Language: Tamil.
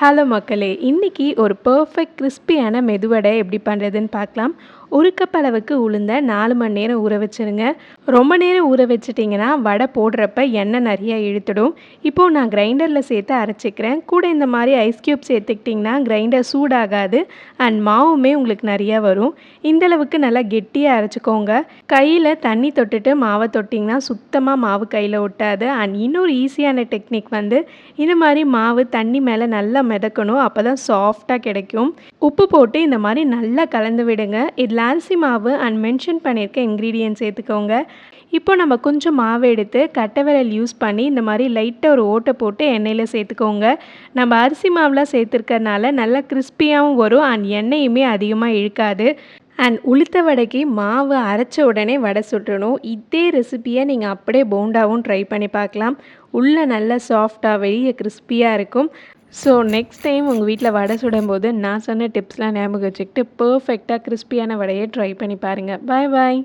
ஹலோ மக்களே, இன்னைக்கு ஒரு பெர்ஃபெக்ட் கிறிஸ்பியான மெதுவடை எப்படி பண்ணுறதுன்னு பார்க்கலாம். ஒரு கப் அளவுக்கு உளுந்த 4 மணி நேரம் ஊற வச்சுருங்க. ரொம்ப நேரம் ஊற வச்சிட்டிங்கன்னா வடை போடுறப்ப எண்ணெய் நிறையா இழுத்துடும். இப்போது நான் கிரைண்டரில் சேர்த்து அரைச்சிக்கிறேன். கூட இந்த மாதிரி ஐஸ் க்யூப் சேர்த்துக்கிட்டிங்கன்னா கிரைண்டர் சூடாகாது அண்ட் மாவுமே உங்களுக்கு நிறையா வரும். இந்தளவுக்கு நல்லா கெட்டியாக அரைச்சிக்கோங்க. கையில் தண்ணி தொட்டுட்டு மாவை தொட்டிங்கன்னா சுத்தமாக மாவு கையில் ஒட்டாது. அண்ட் இன்னொரு ஈஸியான டெக்னிக் இந்த மாதிரி மாவு தண்ணி மேலே நல்லா மிதக்கணும். அப்போ தான் சாஃப்டாக கிடைக்கும். உப்பு போட்டு இந்த மாதிரி நல்லா கலந்து விடுங்க. இதில் அரிசி மாவு அண்ட் மென்ஷன் பண்ணியிருக்க இன்க்ரீடியன்ட் சேர்த்துக்கோங்க. இப்போ நம்ம கொஞ்சம் மாவு எடுத்து கட்டை விரல் யூஸ் பண்ணி இந்த மாதிரி லைட்டாக ஒரு ஓட்டை போட்டு எண்ணெயில் சேர்த்துக்கோங்க. நம்ம அரிசி மாவுலாம் சேர்த்துருக்கறனால நல்லா கிறிஸ்பியாகவும் வரும் அண்ட் எண்ணெயுமே அதிகமாக இழுக்காது. அண்ட் உளுத்த வடைக்கு மாவு அரைச்ச உடனே வடை சுட்டணும். இதே ரெசிப்பியை நீங்கள் அப்படியே போண்டாவும் ட்ரை பண்ணி பார்க்கலாம். உள்ளே நல்லா சாஃப்டாக வெளியே கிறிஸ்பியாக இருக்கும். ஸோ நெக்ஸ்ட் டைம் உங்கள் வீட்டில் வடை சுடும்போது நான் சொன்ன டிப்ஸ்லாம் ஞாபகம் வச்சுக்கிட்டு பர்ஃபெக்டாக கிறிஸ்பியான வடையை ட்ரை பண்ணி பாருங்கள். பாய் பாய்.